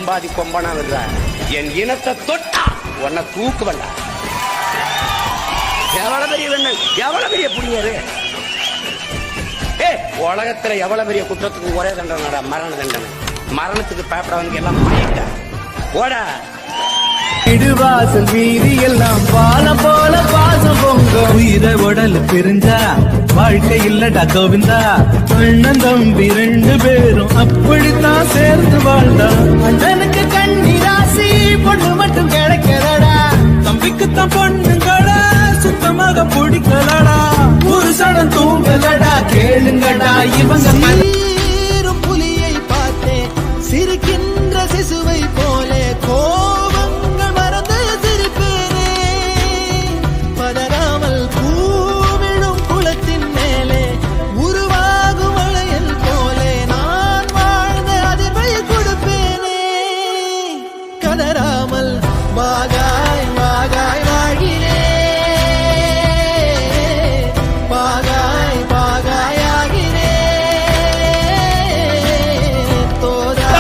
அம்பாதி கொம்பனா விடுற என் இனத்தை தொட்டா உன்னை தூக்கு வேண்டா. எவ்வளவு பெரிய வேணும், எவ்வளவு பெரிய புண்ணியரு. உலகத்துல எவ்வளவு பெரிய குற்றத்துக்கு ஒரே தண்டனை, மரண தண்டனை. மரணத்துக்கு பயப்படவனுக்கு எல்லாம் மயக்க ஓட. இடுவாசல் வீதி எல்லாம் பாலம் போல பாசம் பொங்க. உயிர உடல் பிரிஞ்சா வாழ்க்கை இல்லடா கோவிந்தா. அண்ணன் தம்பி 2 பேரும் அப்படித்தான் சேர்ந்து வாழ்ந்தா. அண்ணனுக்கு கண்ணி ராசி பொண்ணு மட்டும் கிடைக்கலடா. தம்பிக்குத்தான் பொண்ணுங்களா சுத்தமாக பிடிக்கலடா. ஒரு சடம் தூங்கலடா. கேளுங்கடா இவங்க புலியை பார்த்தே சிரிக்கின்ற சிசுவை போலே கோபங்கள் மறந்து சிரிப்பேனே. பதறாமல் பூவிழும் குளத்தின் மேலே உருவாகும் வளையல் போலே நான் வாழ்ந்த அதிர்வை கொடுப்பேனே. கதறாமல் வாகாய் வாகாய் வாழ்கிறே. வாகாய் வாகாய் ஆகிறே. தோதா